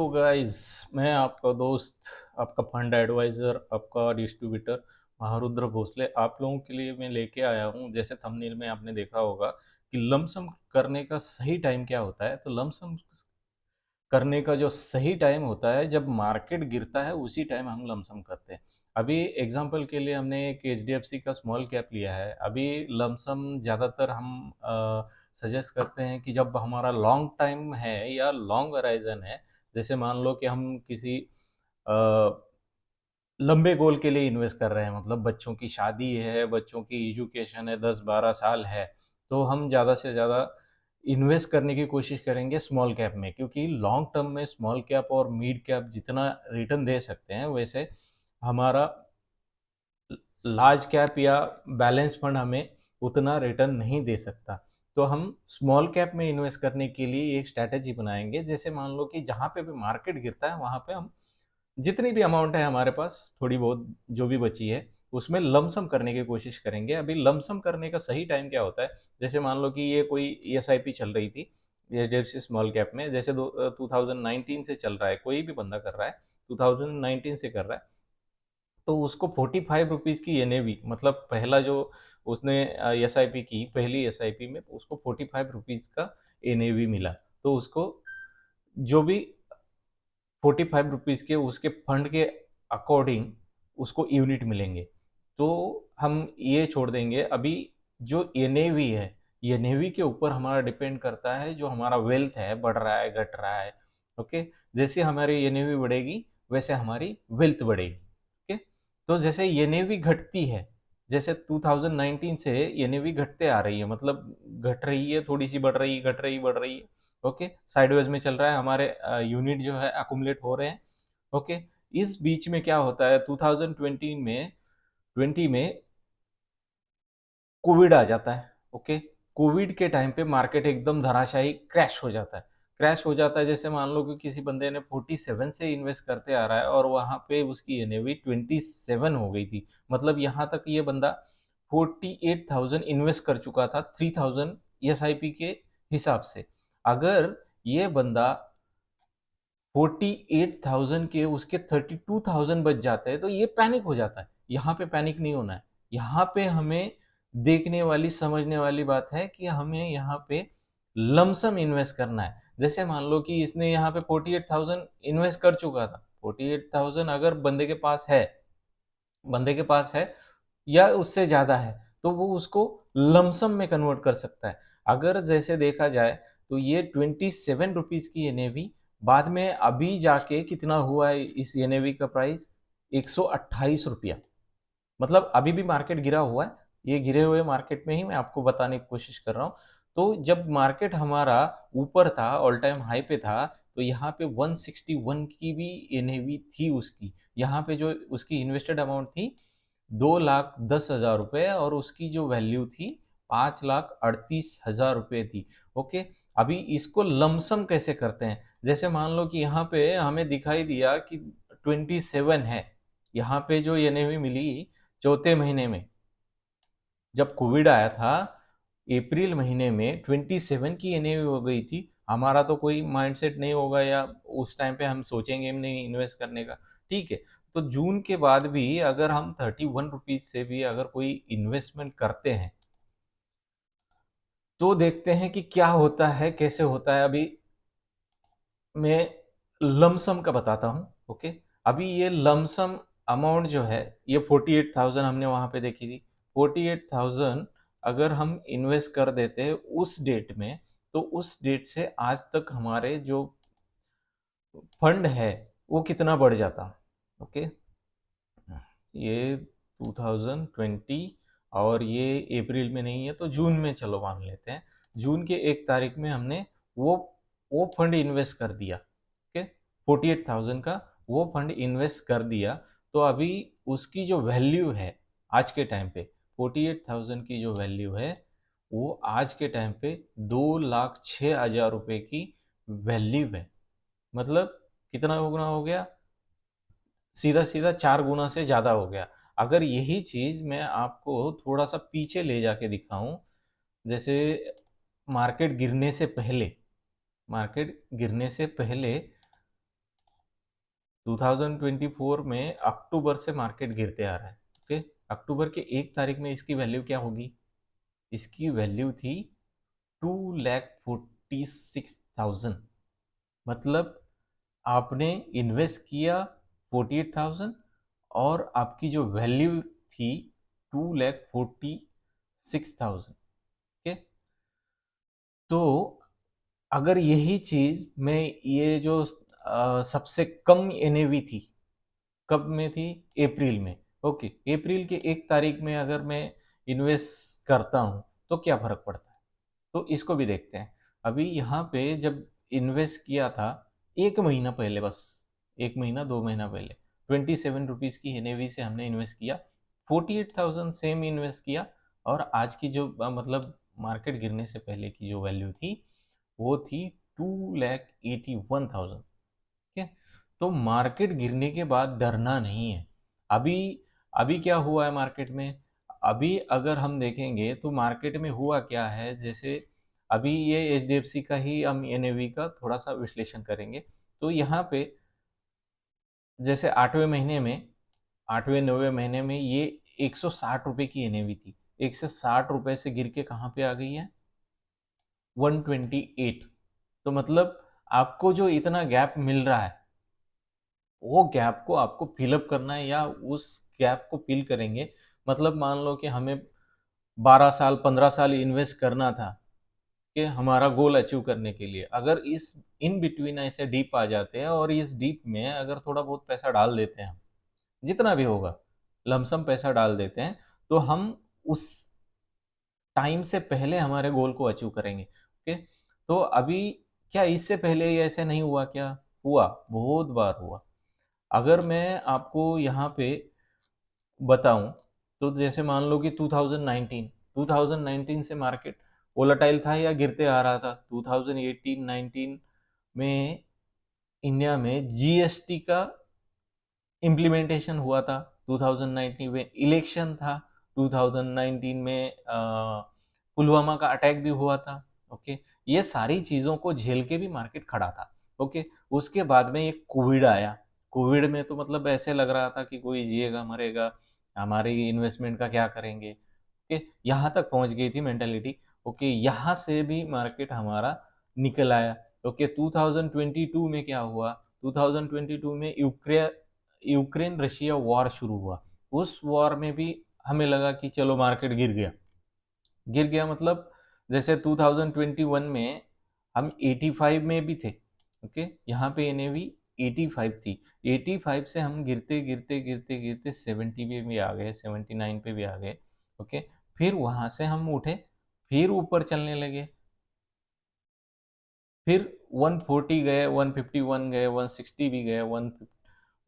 तो गाइस, मैं आपका दोस्त, आपका फंड एडवाइज़र, आपका डिस्ट्रीब्यूटर महारुद्र भोसले आप लोगों के लिए मैं लेके आया हूँ। जैसे थंबनेल में आपने देखा होगा कि लमसम करने का सही टाइम क्या होता है। तो लमसम करने का जो सही टाइम होता है, जब मार्केट गिरता है उसी टाइम हम लमसम करते हैं। अभी एग्जांपल के लिए हमने एक एचडीएफसी का स्मॉल कैप लिया है। अभी लमसम ज़्यादातर हम सजेस्ट करते हैं कि जब हमारा लॉन्ग टाइम है या लॉन्ग होराइजन है, जैसे मान लो कि हम किसी अ, लंबे गोल के लिए इन्वेस्ट कर रहे हैं, मतलब बच्चों की शादी है, बच्चों की एजुकेशन है, 10-12 साल है, तो हम ज़्यादा से ज़्यादा इन्वेस्ट करने की कोशिश करेंगे स्मॉल कैप में, क्योंकि लॉन्ग टर्म में स्मॉल कैप और मिड कैप जितना रिटर्न दे सकते हैं, वैसे हमारा लार्ज कैप या बैलेंस फंड हमें उतना रिटर्न नहीं दे सकता। तो हम स्मॉल कैप में इन्वेस्ट करने के लिए एक स्ट्रैटेजी बनाएँगे। जैसे मान लो कि जहाँ पे भी मार्केट गिरता है, वहाँ पे हम जितनी भी अमाउंट है हमारे पास, थोड़ी बहुत जो भी बची है, उसमें लमसम करने की कोशिश करेंगे। अभी लमसम करने का सही टाइम क्या होता है? जैसे मान लो कि ये कोई एसआईपी चल रही थी, एचडीएफसी स्मॉल कैप में, जैसे 2019 से चल रहा है, कोई भी बंदा कर रहा है, 2019 से कर रहा है, तो उसको 45 रुपीज़ की एनएवी, मतलब पहला जो उसने एसआईपी की, पहली एसआईपी में उसको 45 रुपीज़ का एनएवी मिला। तो उसको जो भी 45 रुपीज़ के उसके फंड के अकॉर्डिंग उसको यूनिट मिलेंगे। तो हम ये छोड़ देंगे। अभी जो एनएवी है, एनएवी के ऊपर हमारा डिपेंड करता है, जो हमारा वेल्थ है बढ़ रहा है, घट रहा है। ओके, जैसे हमारी एनएवी बढ़ेगी वैसे हमारी वेल्थ बढ़ेगी। ओके, तो जैसे एनएवी घटती है, जैसे 2019 से एनएवी घटते आ रही है, मतलब घट रही है, थोड़ी सी बढ़ रही है, घट रही, बढ़ रही है। ओके, साइडवेज में चल रहा है, हमारे यूनिट जो है अकुमुलेट हो रहे हैं। ओके, इस बीच में क्या होता है, 2020 में कोविड आ जाता है। ओके, कोविड के टाइम पे मार्केट एकदम धराशायी क्रैश हो जाता है। क्रैश हो जाता है, जैसे मान लो कि किसी बंदे ने 47 से इन्वेस्ट करते आ रहा है और वहाँ पे उसकी एनएवी 27 हो गई थी। मतलब यहाँ तक ये बंदा 48,000 इन्वेस्ट कर चुका था, 3,000 एसआईपी के हिसाब से। अगर ये बंदा 48,000 के उसके 32,000 बच जाते हैं, तो ये पैनिक हो जाता है। यहाँ पे पैनिक नहीं होना है। यहाँ पे हमें देखने वाली, समझने वाली बात है कि हमें यहाँ पे लमसम इन्वेस्ट करना है। जैसे मान लो कि इसने यहाँ पे 48,000 इन्वेस्ट कर चुका था। 48,000 अगर बंदे के पास है या उससे ज़्यादा है, तो वो उसको लमसम में कन्वर्ट कर सकता है। अगर जैसे देखा जाए, तो ये 27 रुपीज़ की एनएवी बाद में अभी जाके कितना हुआ है, इस एनएवी का प्राइस 128 रुपया। मतलब अभी भी मार्केट गिरा हुआ है। ये गिरे हुए मार्केट में ही मैं आपको बताने की कोशिश कर रहा हूँ। तो जब मार्केट हमारा ऊपर था, ऑल टाइम हाई पे था, तो यहाँ पे 161 की भी एनएवी थी उसकी। यहाँ पे जो उसकी इन्वेस्टेड अमाउंट थी 2,10,000 रुपये, और उसकी जो वैल्यू थी 5,38,000 रुपये थी। ओके, अभी इसको लमसम कैसे करते हैं? जैसे मान लो कि यहाँ पे हमें दिखाई दिया कि 27 है, यहाँ पे जो एनएवी मिली चौथे महीने में, जब कोविड आया था, अप्रैल महीने में 27 की एनएवी हो गई थी। हमारा तो कोई माइंडसेट नहीं होगा, या उस टाइम पे हम सोचेंगे नहीं इन्वेस्ट करने का। ठीक है, तो जून के बाद भी अगर हम 31 रुपीज से भी अगर कोई इन्वेस्टमेंट करते हैं, तो देखते हैं कि क्या होता है, कैसे होता है। अभी मैं लमसम का बताता हूँ। ओके, अभी ये लमसम अमाउंट जो है, ये 48,000 हमने वहाँ पे देखी थी। 48,000 अगर हम इन्वेस्ट कर देते हैं उस डेट में, तो उस डेट से आज तक हमारे जो फंड है वो कितना बढ़ जाता। ओके, ये 2020, और ये अप्रैल में नहीं है, तो जून में चलो मान लेते हैं। जून के 1 तारीख में हमने वो वो फंड इन्वेस्ट कर दिया। ओके, 48,000 का वो फंड इन्वेस्ट कर दिया। तो अभी उसकी जो वैल्यू है आज के टाइम पे, 48,000 की जो वैल्यू है, वो आज के टाइम पे 2,06,000 रुपये की वैल्यू है। मतलब कितना गुना हो गया? सीधा सीधा 4 गुना से ज़्यादा हो गया। अगर यही चीज़ मैं आपको थोड़ा सा पीछे ले जाके दिखाऊं, जैसे मार्केट गिरने से पहले, मार्केट गिरने से पहले 2024 में अक्टूबर से मार्केट गिरते आ रहा है। ओके, अक्टूबर के 1 तारीख में इसकी वैल्यू क्या होगी? इसकी वैल्यू थी 2,46,000। मतलब आपने इन्वेस्ट किया 48,000 और आपकी जो वैल्यू थी 2,46,000। ओके, तो अगर यही चीज मैं ये जो सबसे कम एनएवी थी कब में थी? अप्रैल में। ओके, अप्रैल के 1 तारीख में अगर मैं इन्वेस्ट करता हूँ तो क्या फर्क पड़ता है? तो इसको भी देखते हैं। अभी यहाँ पे जब इन्वेस्ट किया था 1 महीना पहले, बस 1 महीना 2 महीना पहले 27 रुपीज़ की एनएवी से हमने इन्वेस्ट किया, 48,000 सेम इन्वेस्ट किया। और आज की जो मतलब मार्केट गिरने से पहले की जो वैल्यू थी वो थी 2,81,000। ठीक है, तो मार्केट गिरने के बाद डरना नहीं है। अभी अभी क्या हुआ है मार्केट में? अभी अगर हम देखेंगे तो मार्केट में हुआ क्या है, जैसे अभी ये एचडीएफसी का ही हम एनएवी का थोड़ा सा विश्लेषण करेंगे। तो यहाँ पे जैसे 8वें 9वें महीने में ये 160 रुपए की एनएवी थी, 160 रुपए से गिर के कहाँ पे आ गई है? 128। तो मतलब आपको जो इतना गैप मिल रहा है वो गैप को आपको फिलअप करना है, या उस गैप को फिल करेंगे। मतलब मान लो कि हमें 12 साल 15 साल इन्वेस्ट करना था कि हमारा गोल अचीव करने के लिए, अगर इस इन बिटवीन ऐसे डीप आ जाते हैं और इस डीप में अगर थोड़ा बहुत पैसा डाल देते हैं, हम जितना भी होगा लमसम पैसा डाल देते हैं, तो हम उस टाइम से पहले हमारे गोल को अचीव करेंगे। ओके, तो अभी क्या इससे पहले ये ऐसे नहीं हुआ क्या? हुआ, बहुत बार हुआ। अगर मैं आपको यहाँ पे बताऊं तो जैसे मान लो कि 2019 से मार्केट वोलेटाइल था या गिरते आ रहा था। 2018-19 में इंडिया में जीएसटी का इम्प्लीमेंटेशन हुआ था, 2019 में इलेक्शन था, 2019 में पुलवामा का अटैक भी हुआ था। ओके, ये सारी चीज़ों को झेल के भी मार्केट खड़ा था। ओके, उसके बाद में ये कोविड आया। कोविड में तो मतलब ऐसे लग रहा था कि कोई जिएगा मरेगा, हमारी इन्वेस्टमेंट का क्या करेंगे। ओके, यहाँ तक पहुँच गई थी मेंटेलिटी। ओके, यहाँ से भी मार्केट हमारा निकल आया। ओके, 2022 में क्या हुआ? 2022 में यूक्रेन रशिया वॉर शुरू हुआ। उस वॉर में भी हमें लगा कि चलो मार्केट गिर गया। गिर गया मतलब जैसे 2021 में हम 85 में भी थे। ओके, यहाँ पे एनएवी 85 थी। 85 से हम गिरते गिरते गिरते गिरते 70 पे भी आ गए, 79 पे भी आ गए। ओके, फिर वहां से हम उठे, फिर ऊपर चलने लगे, फिर 140 गए, 151 गए, 160 भी गए,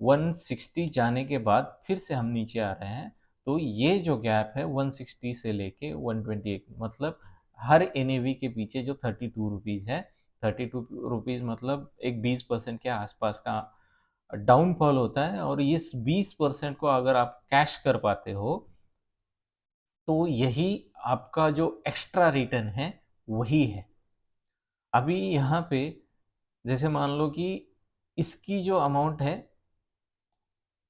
160 जाने के बाद फिर से हम नीचे आ रहे हैं। तो ये जो गैप है 160 से लेके 128, मतलब हर एनएवी के पीछे जो 32 रुपीज़ है, 32 रुपीज़ मतलब एक 20% के आसपास का डाउनफॉल होता है। और इस 20% को अगर आप कैश कर पाते हो तो यही आपका जो एक्स्ट्रा रिटर्न है वही है। अभी यहाँ पे जैसे मान लो कि इसकी जो अमाउंट है,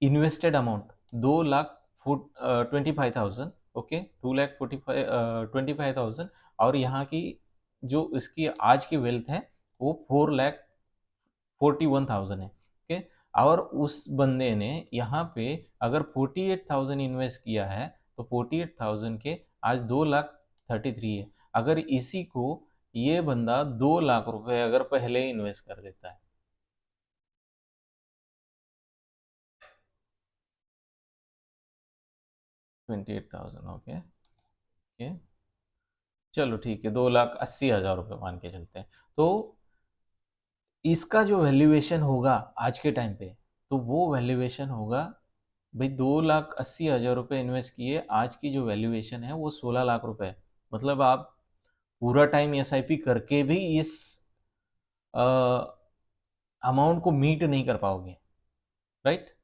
इन्वेस्टेड अमाउंट 2,25,000। ओके, 2,45,000। और यहाँ की जो इसकी आज की वेल्थ है वो 4,41,000 है। ओके, और उस बंदे ने यहाँ पे अगर 48,000 इन्वेस्ट किया है तो 48,000 के आज 2,33,000 है। अगर इसी को ये बंदा 2 लाख रुपए अगर पहले इन्वेस्ट कर देता है, 28,000। ओके, ओके, चलो ठीक है, 2,80,000 रुपये मान के चलते हैं। तो इसका जो वैल्यूएशन होगा आज के टाइम पे, तो वो वैल्यूएशन होगा भाई 2,80,000 रुपये इन्वेस्ट किए, आज की जो वैल्यूएशन है वो 16 लाख रुपए है। मतलब आप पूरा टाइम एसआईपी करके भी इस अमाउंट को मीट नहीं कर पाओगे, राइट?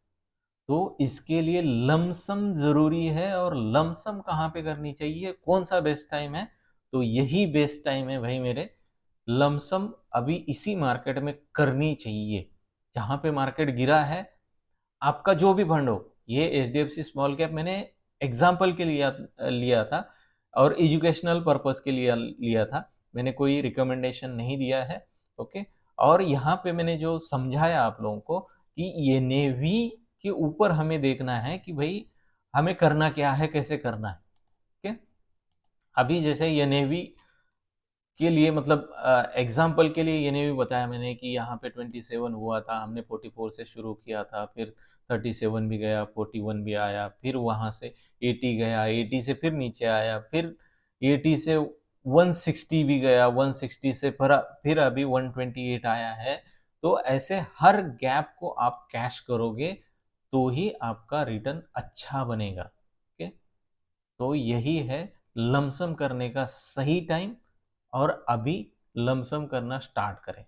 तो इसके लिए लमसम जरूरी है। और लमसम कहाँ पे करनी चाहिए, कौन सा बेस्ट टाइम है? तो यही बेस्ट टाइम है भाई मेरे, लमसम अभी इसी मार्केट में करनी चाहिए। जहाँ पे मार्केट गिरा है आपका जो भी फंड हो, ये एचडीएफसी स्मॉल कैप मैंने एग्जाम्पल के लिए लिया था और एजुकेशनल पर्पस के लिए लिया था। मैंने कोई रिकमेंडेशन नहीं दिया है। ओके। और यहाँ पे मैंने जो समझाया आप लोगों को कि ये नेवी के ऊपर हमें देखना है कि भाई हमें करना क्या है, कैसे करना है। ओके। अभी जैसे ये नेवी के लिए मतलब एग्जाम्पल के लिए ये नहीं भी बताया मैंने कि यहाँ पे 27 हुआ था, हमने 44 से शुरू किया था, फिर 37 भी गया, 41 भी आया, फिर वहाँ से 80 गया, 80 से फिर नीचे आया, फिर 80 से 160 भी गया, 160 से फिर अभी 128 आया है। तो ऐसे हर गैप को आप कैश करोगे तो ही आपका रिटर्न अच्छा बनेगा। ओके। तो यही है लमसम करने का सही टाइम, और अभी लमसम करना स्टार्ट करें।